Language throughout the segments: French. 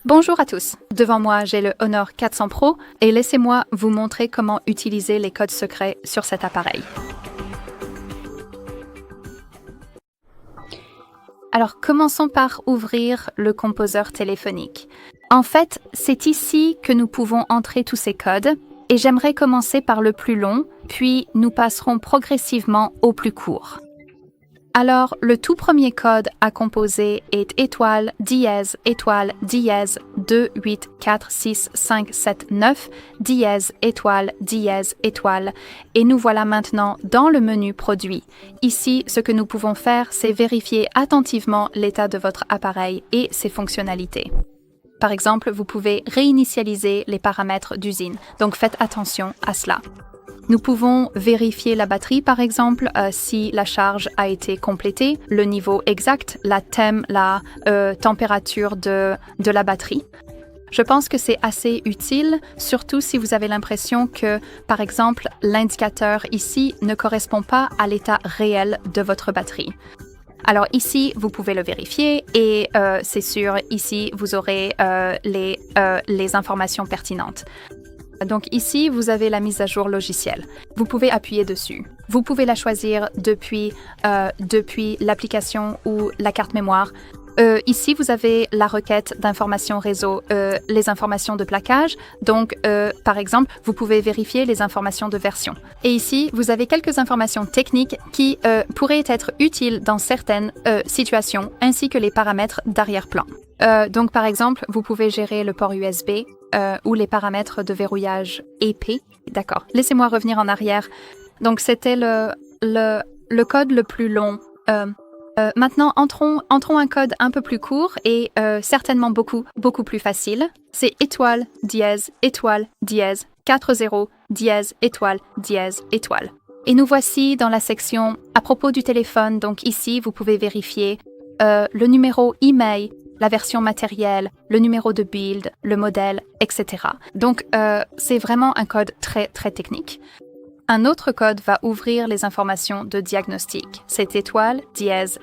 Bonjour à tous. Devant moi, j'ai le Honor 400 Pro et laissez-moi vous montrer comment utiliser les codes secrets sur cet appareil. Alors, commençons par ouvrir le composeur téléphonique. En fait, c'est ici que nous pouvons entrer tous ces codes et j'aimerais commencer par le plus long, puis nous passerons progressivement au plus court. Alors, le tout premier code à composer est étoile, dièse, 2, 8, 4, 6, 5, 7, 9, dièse, étoile, et nous voilà maintenant dans le menu produit. Ici, ce que nous pouvons faire, c'est vérifier attentivement l'état de votre appareil et ses fonctionnalités. Par exemple, vous pouvez réinitialiser les paramètres d'usine, donc faites attention à cela. Nous pouvons vérifier la batterie, par exemple, si la charge a été complétée, le niveau exact, la température de la batterie. Je pense que c'est assez utile, surtout si vous avez l'impression que, par exemple, l'indicateur ici ne correspond pas à l'état réel de votre batterie. Alors ici, vous pouvez le vérifier et c'est sûr, ici, vous aurez les informations pertinentes. Donc ici, vous avez la mise à jour logicielle. Vous pouvez appuyer dessus. Vous pouvez la choisir depuis l'application ou la carte mémoire. Ici, vous avez la requête d'informations réseau, les informations de plaquage. Donc, par exemple, vous pouvez vérifier les informations de version. Et ici, vous avez quelques informations techniques qui pourraient être utiles dans certaines situations, ainsi que les paramètres d'arrière-plan. Donc, par exemple, vous pouvez gérer le port USB ou les paramètres de verrouillage EP. D'accord. Laissez-moi revenir en arrière. Donc, c'était le code le plus long. Maintenant, entrons un code un peu plus court et certainement beaucoup plus facile. C'est étoile, dièse, 4 0, dièse, étoile. Et nous voici dans la section à propos du téléphone. Donc ici, vous pouvez vérifier le numéro email, la version matérielle, le numéro de build, le modèle, etc. Donc, c'est vraiment un code très, très technique. Un autre code va ouvrir les informations de diagnostic. C'est étoile, dièse,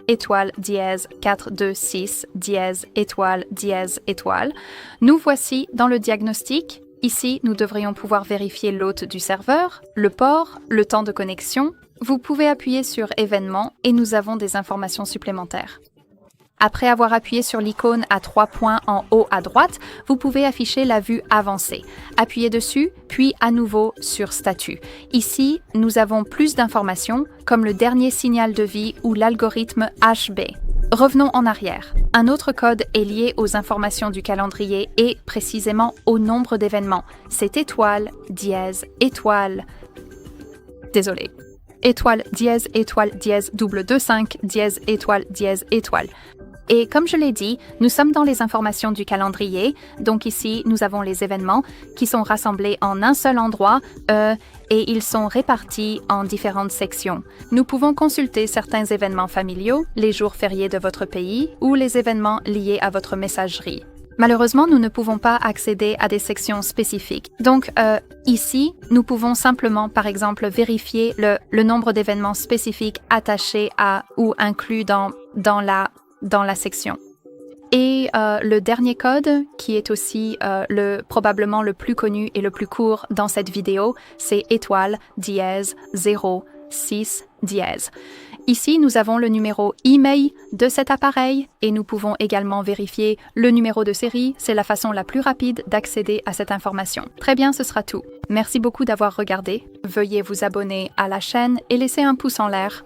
4, 2, 6, dièse, étoile. Nous voici dans le diagnostic. Ici, nous devrions pouvoir vérifier l'hôte du serveur, le port, le temps de connexion. Vous pouvez appuyer sur événements et nous avons des informations supplémentaires. Après avoir appuyé sur l'icône à 3 points en haut à droite, vous pouvez afficher la vue avancée. Appuyez dessus, puis à nouveau sur Statut. Ici, nous avons plus d'informations, comme le dernier signal de vie ou l'algorithme HB. Revenons en arrière. Un autre code est lié aux informations du calendrier et précisément au nombre d'événements. C'est étoile, dièse, étoile, dièse, double 2, 5, dièse, étoile. Et comme je l'ai dit, nous sommes dans les informations du calendrier. Donc ici, nous avons les événements qui sont rassemblés en un seul endroit et ils sont répartis en différentes sections. Nous pouvons consulter certains événements familiaux, les jours fériés de votre pays ou les événements liés à votre messagerie. Malheureusement, nous ne pouvons pas accéder à des sections spécifiques. Donc, ici, nous pouvons simplement, par exemple, vérifier le nombre d'événements spécifiques attachés à ou inclus dans la section. Et le dernier code, qui est aussi probablement le plus connu et le plus court dans cette vidéo, c'est étoile, dièse, 0, 6, dièse. Ici, nous avons le numéro email de cet appareil et nous pouvons également vérifier le numéro de série. C'est la façon la plus rapide d'accéder à cette information. Très bien, ce sera tout. Merci beaucoup d'avoir regardé. Veuillez vous abonner à la chaîne et laisser un pouce en l'air.